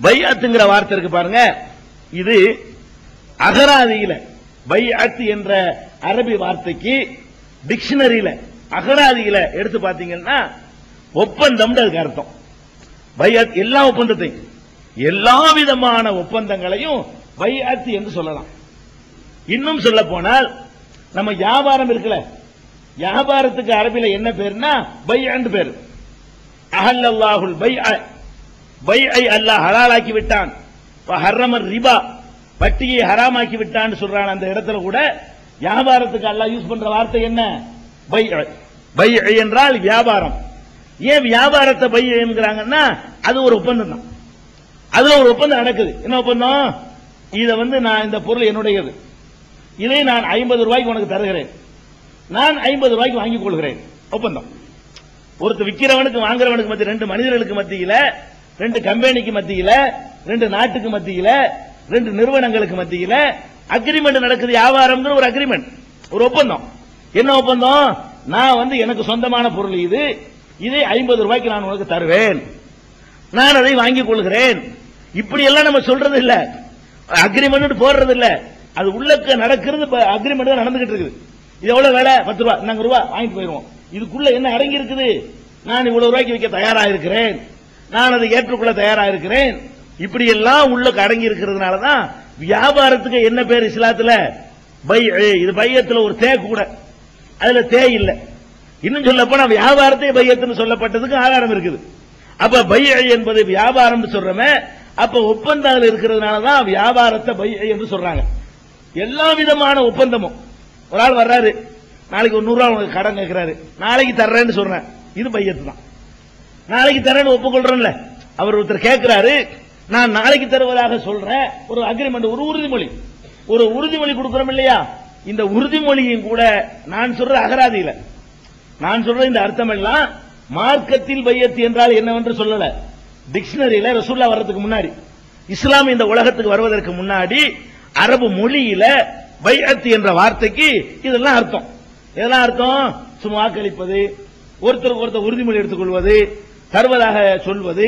பைஅத்துங்கிற வார்த்தை இருக்கு பாருங்க, இது அகராதியில பைஅத் என்ற அரபி வார்த்தைக்கு டிக்ஷனரியில அகராதியில எடுத்து பாத்தீங்கன்னா ஒப்பந்தம் அதுக்கு அர்த்தம். பைஅத் எல்லா ஒப்பந்தத்தையும், எல்லா விதமான ஒப்பந்தங்களையும் பைஅத் என்று சொல்லலாம். இன்னும் சொல்ல போனால் நம்ம வியாபாரம் இருக்குல்ல, வியாபாரத்துக்கு அரபில என்ன பேருன்னா பைஅன்னு பேரு. அஹல்லல்லாஹுல் பைஅ, பைஅை அல்லாஹ் ஹலாலாக்கி விட்டான். ஹர்ரமர் ரிபா, வட்டியை ஹராமாக்கி விட்டான்னு சொல்றான். அந்த இடத்துல கூட வியாபாரத்துக்கு அல்லாஹ் யூஸ் பண்ற வார்த்தை என்ன? பைஅ. பைஅ என்றால் வியாபாரம். ஏன் வியாபாரத்தை பைஅ என்கிறாங்கன்னா அது ஒரு ஒப்பந்தம் தான். அதுல ஒரு ஒப்பந்தம் நடக்குது. என்ன ஒப்பந்தம்? இத நான் இந்த பொருள் என்னுடையது, இதை நான் 50 ரூபாய்க்கு உனக்கு தருகிறேன், நான் 50 ரூபாய்க்கு வாங்கிக் கொள்கிறேன். ஒப்பந்தம். ஒருத்தர் விக்கிறவனுக்கு வாங்குறவனுக்கு மத்திய, ரெண்டு மனிதர்களுக்கு மத்தியில, ரெண்டு கம்பெனிக்கு மத்தியில, ரெண்டு நாட்டுக்கு மத்தியில, ரெண்டு நிறுவனங்களுக்கு மத்தியில அக்ரிமெண்ட் நடக்குது. வியாபாரம்ங்கிற ஒரு அக்ரிமெண்ட், ஒரு ஒப்பந்தம். என்ன ஒப்பந்தம்? நான் எனக்கு சொந்தமான பொருள் இது, இதை 50 ரூபாய்க்கு நான் உனக்கு தருவேன், நான் அதை வாங்கிக் கொள்கிறேன். இப்படி எல்லாம் நம்ம சொல்றது இல்ல, அக்ரிமெண்ட் போடுறது இல்ல. அது உள்ளக்க நடக்கிறது, அக்ரிமெண்ட் நடந்துகிட்டு இருக்குது. இது எவ்வளவு வேலை? 10 ரூபாய், நாங்க ரூபாய் வாங்கிட்டு போயிருவோம். இதுக்குள்ள என்ன அடங்கி இருக்குது? நான் இவ்வளவு ரூபாய்க்கு விற்க தயாரா இருக்கிறேன், நான் அதை ஏற்றுக்கொள்ள தயாரா இருக்கிறேன். இப்படி எல்லாம் உள்ள அடங்கி இருக்கிறதுனாலதான் வியாபாரத்துக்கு என்ன பேர் இஸ்லாத்துல? பைஅ. இது பையத்துல ஒரு தே கூட, அதுல தே இல்ல. இன்னும் சொல்ல போனா வியாபாரத்தை பையத்துன்னு சொல்லப்பட்டதுக்கு ஆதாரம் இருக்குது. அப்ப பைஅ என்பது வியாபாரம் சொல்றமே, அப்ப ஒப்பந்தங்கள் இருக்கிறதுனாலதான் வியாபாரத்தை பைஅ என்று சொல்றாங்க. எல்லா விதமான ஒப்பந்தமும். ஒரு ஆள் வர்றாரு, நாளைக்கு ஒரு 100 ரூபாய் உனக்கு கடன் கேட்கிறாரு, நாளைக்கு தர்றேன்னு சொல்றேன், இது பையத்து தான். நாளைக்கு தரேன்னு ஒப்புக்கொள்றேன்ல, அவர் ஒருத்தர் கேட்கிறாரு, நான் நாளைக்கு தருவதாக சொல்றேன், ஒரு அக்ரிமெண்ட், ஒரு உறுதிமொழி, ஒரு உறுதிமொழி கொடுக்கிறோம் இல்லையா? இந்த உறுதிமொழியும் கூட நான் சொல்ற அகராதியில, நான் சொல்ற இந்த அர்த்தம் எல்லாம் மார்க்கத்தில் பையத்து என்றால் என்னவென்று சொல்லல. டிக்ஷனரியில ரசூல்லா வர்றதுக்கு முன்னாடி, இஸ்லாம் இந்த உலகத்துக்கு வருவதற்கு முன்னாடி அரபு மொழியில பைஅத் என்ற வார்த்தைக்கு இதெல்லாம் அர்த்தம். இதெல்லாம் அர்த்தம் சும்மா வாக்களிப்பது, ஒருத்தருக்கு ஒருத்தர் உறுதிமொழி எடுத்துக்கொள்வது, தருவதாக சொல்வது,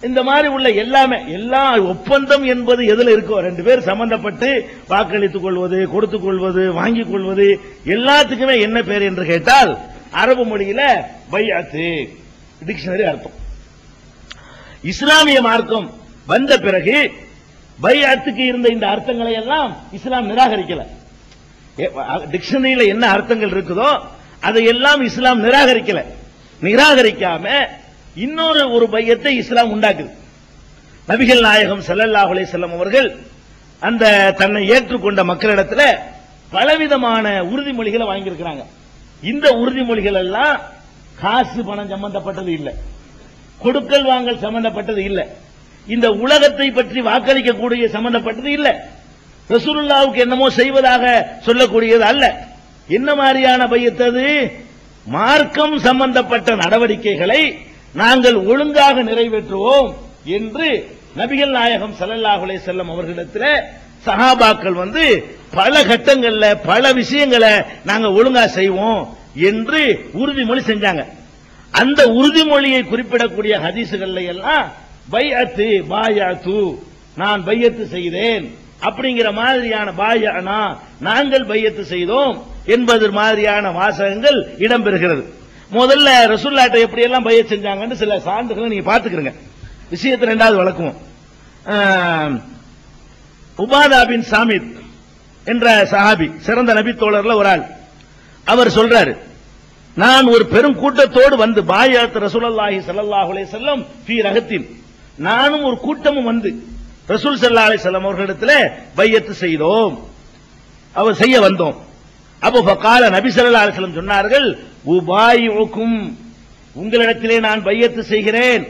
இந்த மாதிரி உள்ள எல்லாமே, எல்லா ஒப்பந்தம் என்பது எதுல இருக்கோ, ரெண்டு பேர் சம்பந்தப்பட்டு வாக்களித்துக் கொள்வது, கொடுத்துக் கொள்வது, வாங்கிக் கொள்வது, எல்லாத்துக்குமே என்ன பேர் என்று கேட்டால் அரபு மொழியில பைஅத் டிக்ஷனரி அர்த்தம். இஸ்லாமிய மார்க்கம் வந்த பிறகு பைஅத்துக்கு இருந்த இந்த அர்த்தங்களை எல்லாம் இஸ்லாம் நிராகரிக்கல. டிக்ஷனரியில என்ன அர்த்தங்கள் இருக்குதோ அதையெல்லாம் இஸ்லாம் நிராகரிக்கல. நிராகரிக்காம இன்னொரு ஒரு பையத்தை இஸ்லாம் உண்டாக்குது. நபிகள் நாயகம் ஸல்லல்லாஹு அலைஹி வஸல்லம் அவர்கள் அந்த தன்னை ஏற்றுக்கொண்ட மக்களிடத்துல பலவிதமான உறுதிமொழிகளை வாங்கியிருக்கிறாங்க. இந்த உறுதிமொழிகள் எல்லாம் காசு பணம் சம்பந்தப்பட்டது இல்ல, கொடுக்கல் வாங்கல் சம்பந்தப்பட்டது இல்ல, இந்த உலகத்தை பற்றி வாக்களிக்கக்கூடிய சம்பந்தப்பட்டது இல்ல, ரசூலுல்லாஹ்வுக்கு என்னமோ செய்வதாக சொல்லக்கூடியது அல்ல. என்ன மாதிரியான பையத்தது? மார்க்கம் சம்பந்தப்பட்ட நடவடிக்கைகளை நாங்கள் ஒழுங்காக நிறைவேற்றுவோம் என்று நபிகள் நாயகம் ஸல்லல்லாஹு அலைஹி வஸல்லம் அவர்களிடத்தில் சஹாபாக்கள் பல கட்டங்கள்ல பல விஷயங்களை நாங்க ஒழுங்கா செய்வோம் என்று உறுதிமொழி செஞ்சாங்க. அந்த உறுதிமொழியை குறிப்பிடக்கூடிய ஹதீசுகள்ல எல்லாம் பைஅத்து, பாயஅத்து, நான் பையத்து செய்தேன் அப்படிங்கிற மாதிரியான, பாயஅனா நாங்கள் பையத்து செய்தோம் என்பது மாதிரியான வாசகங்கள் இடம்பெறுகிறது. முதல்ல ரசூலுல்லாஹ் எப்படி எல்லாம் பையத் செஞ்சாங்கன்னு சில சான்றுகளை நீங்க பாத்துக்கிறீங்க. விஷயத்தை இரண்டாவது வழக்குவோம். உபாதா பின் சாமித் என்ற சஹாபி, சிறந்த நபி தோழர்ல ஒரு ஆள், அவர் சொல்றாரு, நான் ஒரு பெரும் கூட்டத்தோடு வந்து பாயஅத் ரசூலுல்லாஹி ஸல்லல்லாஹு அலைஹி வஸல்லம் ஃபீ ரஹத்தின், நானும் ஒரு கூட்டமும் வந்து ரசூல் ஸல்லல்லாஹு அலைஹி வஸல்லம் அவர்களிடத்தில் பையத்து செய்தோம், அவர் செய்ய வந்தோம். அப்போ ஃபகால, நபி ஸல்லல்லாஹு அலைஹி வஸல்லம் சொன்னார்கள், உபாயிஉக்கும், உங்களிடத்திலே நான் பையத்து செய்கிறேன்,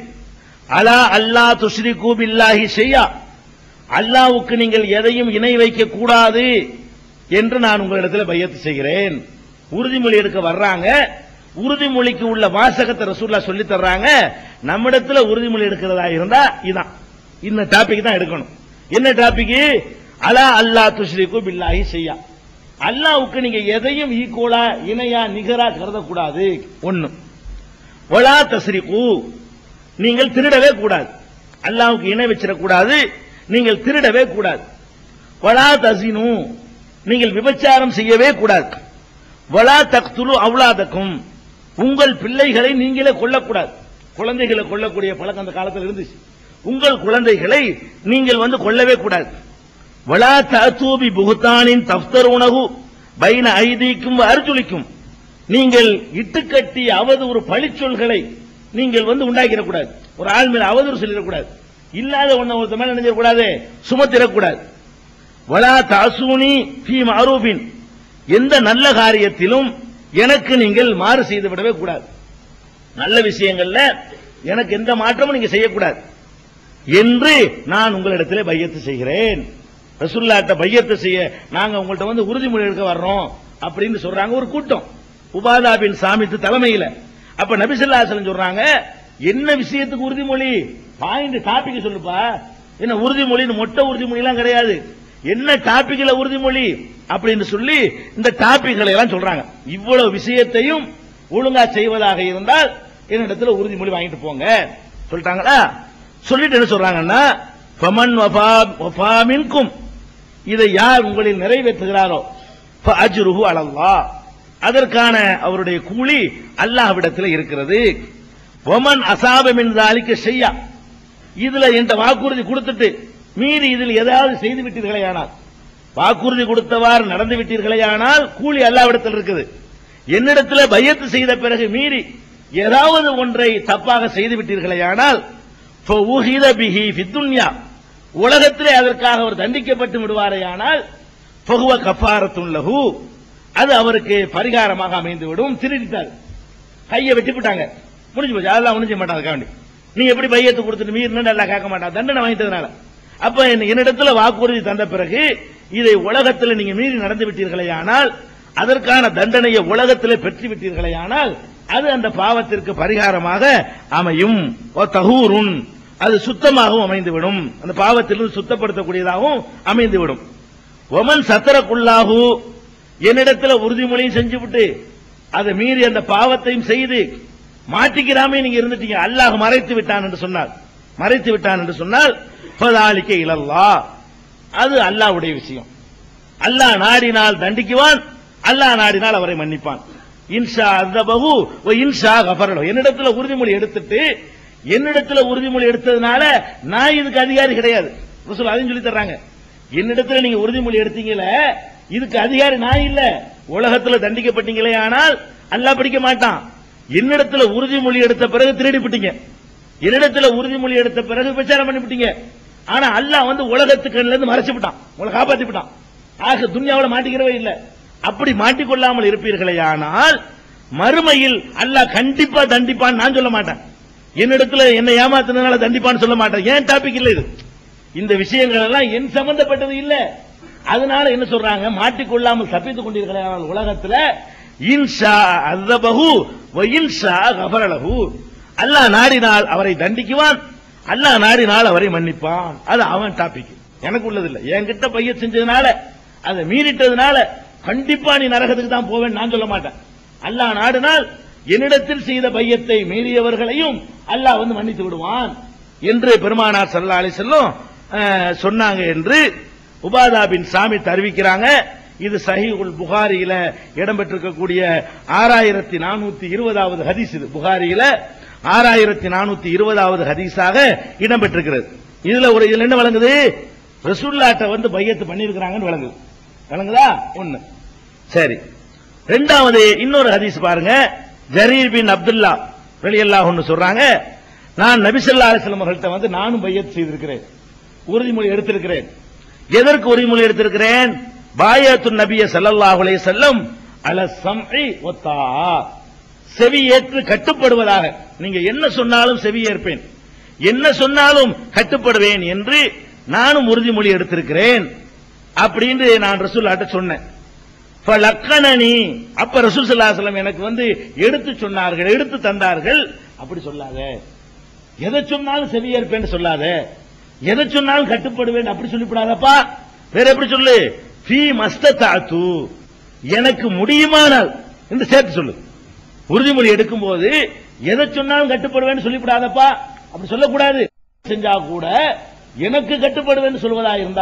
அலா அல்லா துஷ்ரிகு பில்லாஹி ஷையா, அல்லாஹ்வுக்கு நீங்கள் எதையும் இணை வைக்க கூடாது என்று நான் உங்களிடத்தில் பையத்து செய்கிறேன். உறுதிமொழி எடுக்க வர்றாங்க, உறுதிமொழிக்கு உள்ள வாசகத்தை ரசூலுல்லாஹ் சொல்லி தர்றாங்க. நம்மிடத்துல உறுதிமொழி எடுக்கிறதா இருந்தா இதான், இந்த டாபிக் தான் எடுக்கணும். என்ன டாபிக்? அலா அல்லா துஷ்ரிகு பில்லாஹி ஷையா, அல்லாஹ்வுக்கு நீங்க எதையும் ஈக்குவலா, இணையா, நிகரா கருதக்கூடாது. ஒண்ணு. வலா தஸ்ரிகு, நீங்கள் திருடவே கூடாது. அல்லாஹ்வுக்கு இணை வச்சிடக்கூடாது, நீங்கள் திருடவே கூடாது. வலா தஸினு, நீங்கள் விபச்சாரம் செய்யவே கூடாது. வலா தக்துலு அவுலாதக்கும், உங்கள் பிள்ளைகளை நீங்களே கொல்லக்கூடாது. குழந்தைகளை கொல்லக்கூடிய பழக்கம் அந்த காலத்தில் இருந்துச்சு. உங்கள் குழந்தைகளை நீங்கள் கொல்லவே கூடாது. வலா தஅதூபி புஹ்தானின் தஃப்தரூனஹு பைன ஐதீக்கும் அர்ஜுலிக்கும், நீங்கள் இட்டுக்கட்டி அவதூறு பழிச்சொல்களை நீங்கள் உண்டாக்கிடக்கூடாது. ஒரு ஆள் மேல அவதூறு சொல்லிடக்கூடாது. இல்லாத ஒருத்த மேல நினைச்சிடக்கூடாது, சுமத்திடக்கூடாது. வலா தாசூனி ஃபீ மஅரூஃபின், எந்த நல்ல காரியத்திலும் எனக்கு நீங்கள் மாறு செய்து விடவே கூடாது. நல்ல விஷயங்கள்ல எனக்கு எந்த மாற்றமும் நீங்க செய்யக்கூடாது என்று நான் உங்களிடத்திலே பையத்து செய்கிறேன். ரசூலுல்லாஹ்ட்ட பையத்து செய்ய நாங்க உங்கள்ட்ட உறுதிமொழி எடுக்க வர்றோம் அப்படின்னு சொல்றாங்க ஒரு கூட்டம், உபாதா பின் சாமித் தலைமையில. அப்ப நபி ஸல்லல்லாஹு அலைஹி வஸல்லம் சொல்றாங்க, என்ன விஷயத்துக்கு உறுதிமொழி, பாயிண்ட் டாபிக் சொல்லுப்பா. என்ன உறுதிமொழி, மொட்டை உறுதிமொழி எல்லாம் கிடையாது, என்ன டாபிக்ல உறுதிமொழி அப்படின்னு சொல்லி இந்த டாபிக்களை எல்லாம் சொல்றாங்க. இவ்வளவு விஷயத்தையும் ஒழுங்கா செய்வதாக இருந்தால் என்னிடத்துல உறுதிமொழி வாங்கிட்டு போங்க சொல்லிட்டாங்களா. சொல்லிட்டு என்ன சொல்றாங்கன்னா, ஃபமன் வஃபா மின்கும், இதை யார் உங்களில் நிறைவேற்றுகிறாரோ ஃபஅஜ்ருஹு அலல்லாஹ், அதற்கான அவருடைய கூலி அல்லாஹ்விடத்தில் இருக்கிறது. வமன் அஸாப மின் ஸாலிக ஷையா, இதுல என்ற வாக்குறுதி கொடுத்துட்டு மீறி இதில் ஏதாவது செய்து விட்டீர்களேயானால், வாக்குறுதி கொடுத்தவாறு நடந்து விட்டீர்களேயானால் கூலி அல்லாஹ்விடத்தில் இருக்குது. என்னிடத்தில் பையத்து செய்த பிறகு மீறி ஏதாவது ஒன்றை தப்பாக செய்து விட்டீர்களேயானால் ஃபஊஹித பிஹி ஃபித்துன்யா, உலகத்திலே அதற்காக அவர் தண்டிக்கப்பட்டு விடுவாரேயானால் ஃபஹுவ கஃபாரத்துன் லஹு, அது அவருக்கு பரிகாரமாக அமைந்துவிடும். திருடிட்டார், கையை வெட்டிவிட்டாங்க, முடிஞ்சு போச்சு, அதெல்லாம் ஒண்ணும் செய்ய மாட்டாங்க. காண்டி நீங்க எப்படி பையத்து கொடுத்துட்டு மீறினா எல்லாம் கேட்க மாட்டாங்க, தண்டனை வாங்கிட்டதுனால. அப்ப என்னிடத்துல வாக்குறுதி தந்த பிறகு இதை உலகத்தில் நீங்க மீறி நடந்து விட்டீர்களேயானால், அதற்கான தண்டனையை உலகத்திலே பெற்று விட்டீர்களேயானால் அது அந்த பாவத்திற்கு பரிகாரமாக அமையும். தஹூருன், அது சுத்தமாகவும் அமைந்துவிடும், அந்த பாவத்திலிருந்து சுத்தப்படுத்தக்கூடியதாகவும் அமைந்துவிடும். ஒமன் சத்தரக்குள்ளாகு, என்னிடத்தில் உறுதிமொழியும் செஞ்சுவிட்டு அதை மீறி அந்த பாவத்தையும் செய்து மாட்டிக்கிறாமே நீங்க இருந்துட்டீங்க, அல்லாஹ் மறைத்து விட்டான் என்று சொன்னால் ஃபதாலிக இலல்லாஹ், அது அல்லாஹ்வுடைய விஷயம். அல்லாஹ் நாடினால் தண்டிக்குவான், அல்லாஹ் நாடினால் அவரை மன்னிப்பான். இன்ஷா அஸபஹு வ இன்ஷா கஃபரஹு, என்னிடத்தில் உறுதிமொழி எடுத்ததுனால நான் இதுக்கு அதிகாரி கிடையாது. ரசூல் அதையும் சொல்லி தர்றாங்க, என்னிடத்தில் நீங்க உறுதிமொழி எடுத்தீங்களே இதுக்கு அதிகாரி நான் இல்ல. உலகத்தில் தண்டிக்கப்பட்டீங்களே ஆனால் அல்லாஹ் பிடிக்க மாட்டான். என்னிடத்தில் உறுதிமொழி எடுத்த பிறகு திருடிவிட்டீங்க, என்னிடத்தில் உறுதிமொழி எடுத்த பிறகு விசாரம் பண்ணிவிட்டீங்க. ஆனா அல்லாஹ் உலகத்து கண்ணில இருந்து மறைச்சு விட்டான், உங்களை காப்பாத்தி விட்டான். ஆக துன்யாவுல மாட்டிக்கிறவே இல்ல. அப்படி மாட்டிக்கொள்ளாமல் இருப்பீர்களே ஆனால் மறுமையில் அல்லாஹ் கண்டிப்பா தண்டிப்பான் நான் சொல்ல மாட்டேன். என்னிடத்துல என்ன ஏமாத்தினால தண்டிப்பான்னு சொல்ல மாட்டேன். ஏன் டாபிக் இல்ல இது, இந்த விஷயங்கள் எல்லாம் என் சம்பந்தப்பட்டது இல்ல. அதனால என்ன சொல்றாங்க, மாட்டிக்கொள்ளாமல் தப்பித்துக் கொண்டீர்களே ஆனால் உலகத்துல இன்ஷா அஸபஹு வ இன்ஷா கஃபரலஹு, அல்லாஹ் நாடினால் அவரை தண்டிக்குவான், அல்லாஹ் நாடினால் அவரை மன்னிப்பான். அது அவன் டாபிக், எனக்கு உள்ளது இல்ல. என்கிட்ட பையத் செஞ்சதுனால அதை மீறிட்டதுனால கண்டிப்பா நீ நரகத்துக்கு தான் போவேன் நான் சொல்ல மாட்டேன். அல்லாஹ் நாடினால் என்னிடத்தில் செய்த பையத்தை மீறியவர்களையும் அல்லாஹ் மன்னித்து விடுவான் என்று பெருமானார் ஸல்லல்லாஹு அலைஹி வஸல்லம் சொன்னாங்க என்று உபாதா பின் சாமித் அறிவிக்கிறாங்க. இது சஹீஹுல் புகாரியில இடம்பெற்றிருக்கக்கூடிய 6420வது ஹதீஸ். இது புகாரியில 6420வது ஹதீஸாக இடம்பெற்றிருக்கிறது. இதுல என்ன வழங்குது, ரசூலுல்லாஹ்ட்ட பையத்து பண்ணியிருக்கிறாங்கன்னு வழங்குதா ஒண்ணு. சரி, இரண்டாவது இன்னொரு ஹதீஸ் பாருங்க. ஜரீர் பின் அப்துல்லா ரலியல்லாஹு அன்ஹு சொல்றாங்க, நான் நபி ஸல்லல்லாஹு அலைஹி வஸல்லம் அவர்கள்ட்ட நானும் பையத் செய்திருக்கிறேன், உறுதிமொழி எடுத்திருக்கிறேன். எதற்கு உறுதிமொழி எடுத்திருக்கிறேன்? பாயத்துன் நபிய ஸல்லல்லாஹு அலைஹி வஸல்லம் அல ஸம்இ வ தஆ, செவியேற்று கட்டுப்படுவதாக. நீங்க என்ன சொன்னாலும் செவியேற்பேன், என்ன சொன்னாலும் கட்டுப்படுவேன் என்று நானும் உறுதிமொழி எடுத்திருக்கிறேன் அப்படின்னு நான் ரசூலுல்லாஹ்ட்ட சொன்னேன். ஃபலக்கனனி, அப்ப ரசூல் ஸல்லல்லாஹு அலைஹி வஸல்லம் எனக்கு எடுத்து சொன்னார்கள், எடுத்து தந்தார்கள். அப்படி சொல்லாத, எதை சொன்னாலும் செவியேற்பேன்னு சொல்லாத, எதை சொன்னாலும் கட்டுப்படுவேன் அப்படி சொல்லிவிடாதப்பா. வேற எப்படி சொல்லு, ஃபீ மஸ்ததஅது, எனக்கு முடியுமானால் என்று சேர்த்து சொல்லு. உறுதிமொழி எடுக்கும் போது எதை சொன்னாலும் கட்டுப்படுவேன்னு சொல்லிவிடாதப்பா, அப்படி சொல்லக்கூடாது. செஞ்சா கூட எனக்கு கட்டுப்படுவேன்னு சொல்வதா இருந்தா